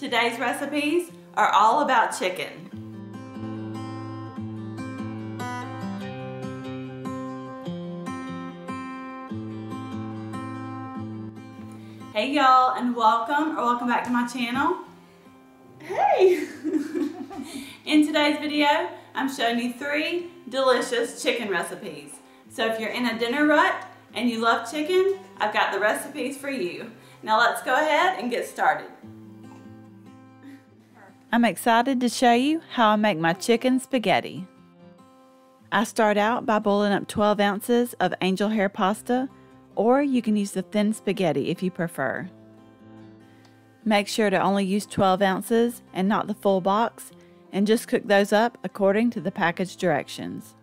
Today's recipes are all about chicken. Hey y'all, and welcome back to my channel. Hey! In today's video, I'm showing you 3 delicious chicken recipes. So if you're in a dinner rut and you love chicken, I've got the recipes for you. Now let's go ahead and get started. I'm excited to show you how I make my chicken spaghetti. I start out by boiling up 12 ounces of angel hair pasta, or you can use the thin spaghetti if you prefer. Make sure to only use 12 ounces and not the full box, and just cook those up according to the package directions.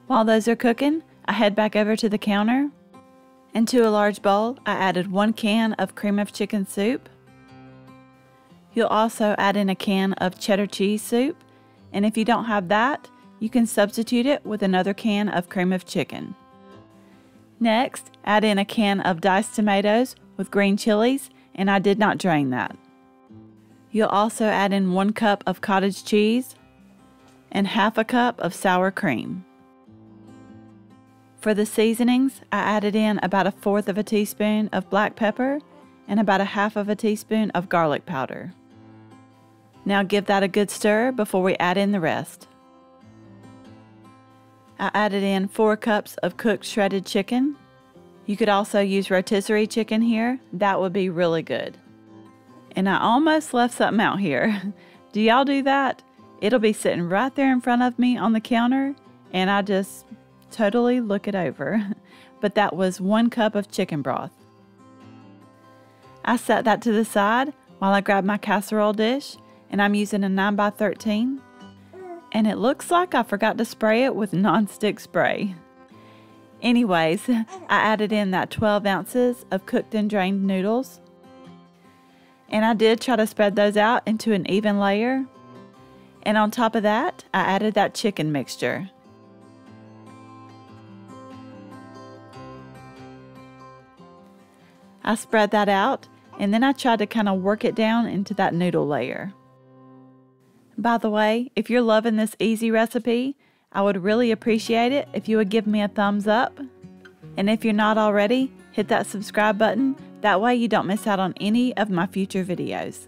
While those are cooking, I head back over to the counter. Into a large bowl, I added 1 can of cream of chicken soup. You'll also add in a can of cheddar cheese soup, and if you don't have that, you can substitute it with another can of cream of chicken. Next, add in a can of diced tomatoes with green chilies, and I did not drain that. You'll also add in 1 cup of cottage cheese and half a cup of sour cream. For the seasonings, I added in about 1/4 teaspoon of black pepper and about 1/2 teaspoon of garlic powder. Now give that a good stir before we add in the rest. I added in 4 cups of cooked shredded chicken. You could also use rotisserie chicken here. That would be really good. And I almost left something out here. Do y'all do that? It'll be sitting right there in front of me on the counter, and I just totally look it over. But that was 1 cup of chicken broth. I set that to the side while I grab my casserole dish, and I'm using a 9x13. And it looks like I forgot to spray it with non-stick spray. Anyways, I added in that 12 ounces of cooked and drained noodles. And I did try to spread those out into an even layer. And on top of that, I added that chicken mixture. I spread that out, and then I tried to kind of work it down into that noodle layer. By the way, if you're loving this easy recipe, I would really appreciate it if you would give me a thumbs up. And if you're not already, hit that subscribe button. That way you don't miss out on any of my future videos.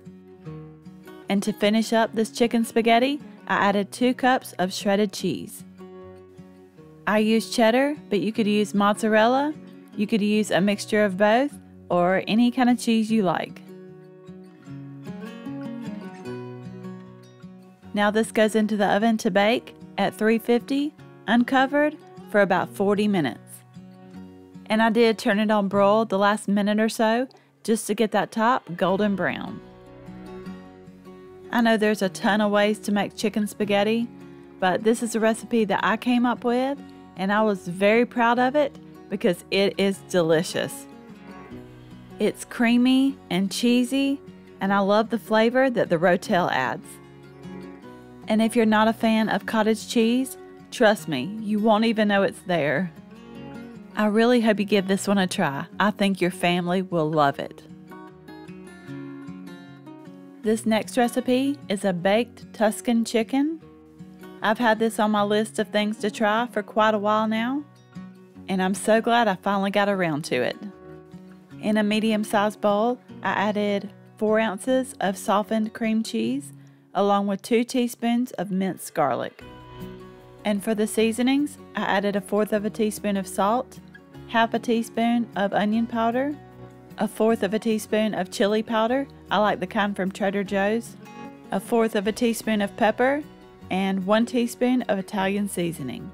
And to finish up this chicken spaghetti, I added 2 cups of shredded cheese. I used cheddar, but you could use mozzarella, you could use a mixture of both, or any kind of cheese you like. Now this goes into the oven to bake at 350, uncovered, for about 40 minutes. And I did turn it on broil the last minute or so, just to get that top golden brown. I know there's a ton of ways to make chicken spaghetti, but this is a recipe that I came up with, and I was very proud of it because it is delicious. It's creamy and cheesy, and I love the flavor that the rotel adds. And if you're not a fan of cottage cheese, trust me, you won't even know it's there. I really hope you give this one a try. I think your family will love it. This next recipe is a baked Tuscan chicken. I've had this on my list of things to try for quite a while now, and I'm so glad I finally got around to it. In a medium-sized bowl, I added 4 ounces of softened cream cheese, along with 2 teaspoons of minced garlic. And for the seasonings, I added 1/4 teaspoon of salt, 1/2 teaspoon of onion powder, 1/4 teaspoon of chili powder, I like the kind from Trader Joe's, 1/4 teaspoon of pepper, and 1 teaspoon of Italian seasoning.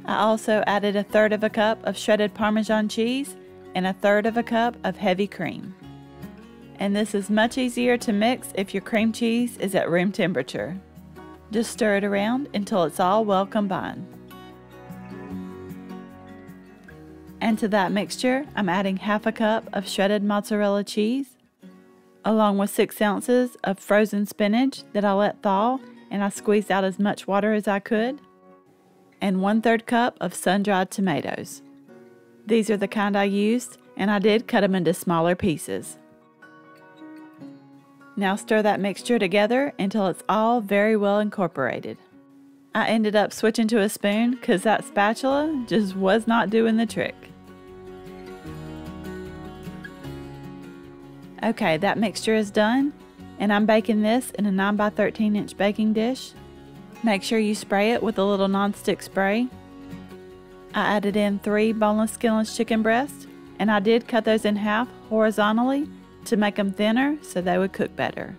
I also added 1/3 cup of shredded Parmesan cheese and 1/3 cup of heavy cream. And this is much easier to mix if your cream cheese is at room temperature. Just stir it around until it's all well combined. And to that mixture, I'm adding 1/2 cup of shredded mozzarella cheese, along with 6 ounces of frozen spinach that I let thaw, and I squeezed out as much water as I could, and 1/3 cup of sun-dried tomatoes. These are the kind I used, and I did cut them into smaller pieces. Now stir that mixture together until it's all very well incorporated. I ended up switching to a spoon because that spatula just was not doing the trick. Okay, that mixture is done, and I'm baking this in a 9 by 13 inch baking dish. Make sure you spray it with a little nonstick spray. I added in 3 boneless skinless chicken breasts, and I did cut those in half horizontally to make them thinner so they would cook better.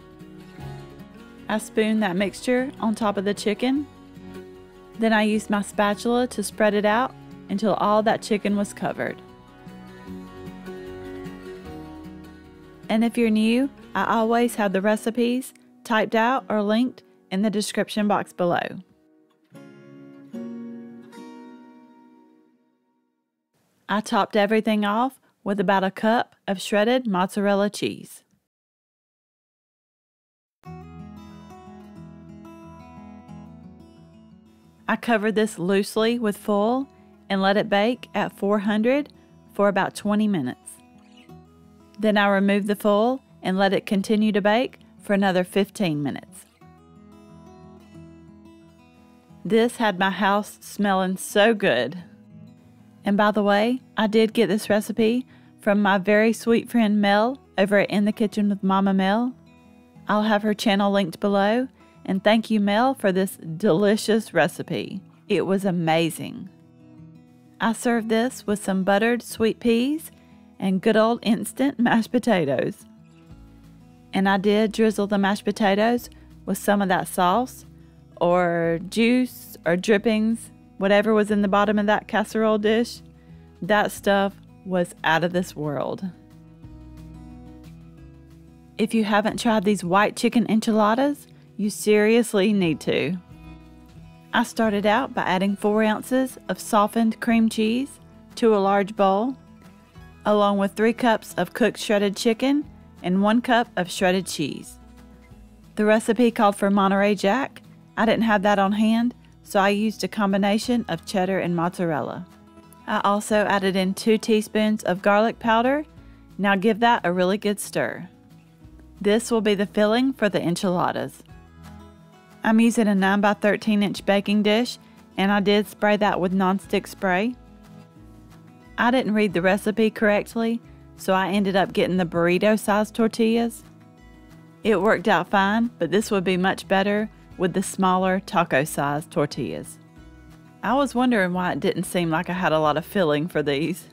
I spooned that mixture on top of the chicken. Then I used my spatula to spread it out until all that chicken was covered. And if you're new, I always have the recipes typed out or linked in the description box below. I topped everything off with about a cup of shredded mozzarella cheese. I covered this loosely with foil and let it bake at 400 for about 20 minutes. Then I removed the foil and let it continue to bake for another 15 minutes. This had my house smelling so good. And by the way, I did get this recipe from my very sweet friend Mel over at In the Kitchen with Mama Mel. I'll have her channel linked below, and thank you, Mel, for this delicious recipe. It was amazing. I served this with some buttered sweet peas and good old instant mashed potatoes. And I did drizzle the mashed potatoes with some of that sauce or juice or drippings, whatever was in the bottom of that casserole dish. That stuff was out of this world. If you haven't tried these white chicken enchiladas, you seriously need to. I started out by adding 4 ounces of softened cream cheese to a large bowl, along with 3 cups of cooked shredded chicken and 1 cup of shredded cheese. The recipe called for Monterey Jack. I didn't have that on hand, so I used a combination of cheddar and mozzarella. I also added in 2 teaspoons of garlic powder. Now give that a really good stir. This will be the filling for the enchiladas. I'm using a 9 by 13 inch baking dish, and I did spray that with nonstick spray. I didn't read the recipe correctly, so I ended up getting the burrito sized tortillas. It worked out fine, but this would be much better with the smaller taco sized tortillas. I was wondering why it didn't seem like I had a lot of filling for these.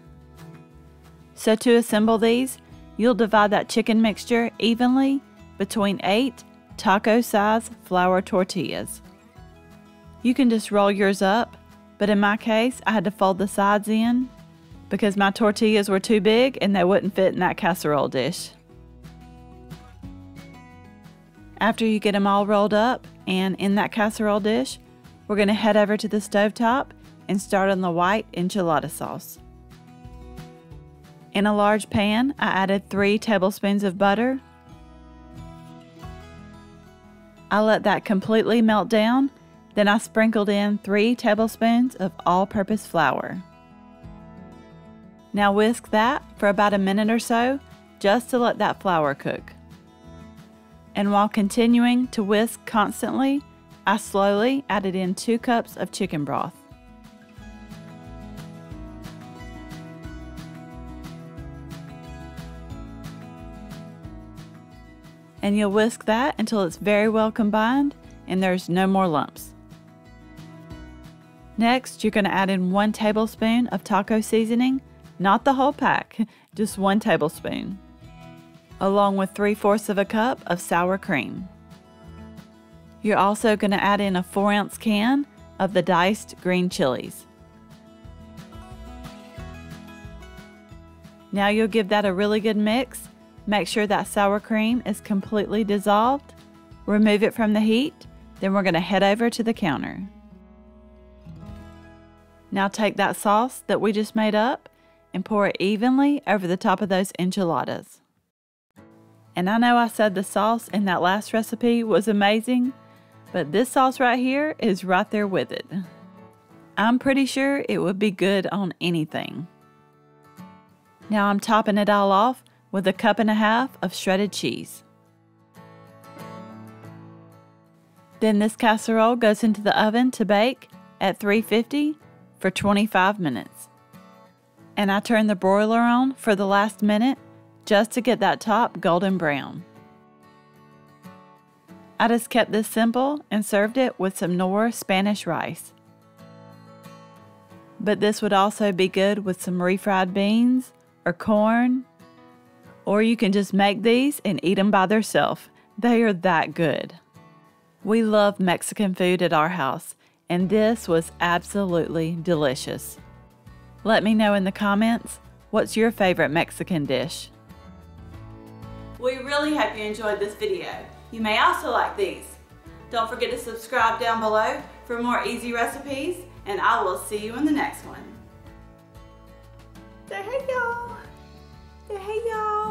So to assemble these, you'll divide that chicken mixture evenly between 8 taco size flour tortillas. You can just roll yours up, but in my case I had to fold the sides in because my tortillas were too big and they wouldn't fit in that casserole dish. After you get them all rolled up and in that casserole dish, we're going to head over to the stovetop and start on the white enchilada sauce. In a large pan, I added 3 tablespoons of butter. I let that completely melt down, then I sprinkled in 3 tablespoons of all-purpose flour. Now whisk that for about a minute or so, just to let that flour cook. And while continuing to whisk constantly, I slowly added in 2 cups of chicken broth. And you'll whisk that until it's very well combined and there's no more lumps. Next, you're going to add in 1 tablespoon of taco seasoning, not the whole pack, just 1 tablespoon, along with 3/4 of a cup of sour cream. You're also going to add in a 4-ounce can of the diced green chilies. Now you'll give that a really good mix. Make sure that sour cream is completely dissolved. Remove it from the heat, then we're going to head over to the counter. Now take that sauce that we just made up and pour it evenly over the top of those enchiladas. And I know I said the sauce in that last recipe was amazing, but this sauce right here is right there with it. I'm pretty sure it would be good on anything. Now I'm topping it all off with a 1.5 cups of shredded cheese. Then this casserole goes into the oven to bake at 350 for 25 minutes. And I turn the broiler on for the last minute just to get that top golden brown. I just kept this simple and served it with some Knorr Spanish rice. But this would also be good with some refried beans or corn, or you can just make these and eat them by themselves. They are that good. We love Mexican food at our house, and this was absolutely delicious. Let me know in the comments, what's your favorite Mexican dish? We really hope you enjoyed this video. You may also like these. Don't forget to subscribe down below for more easy recipes, and I will see you in the next one. Say hey y'all. Say hey y'all.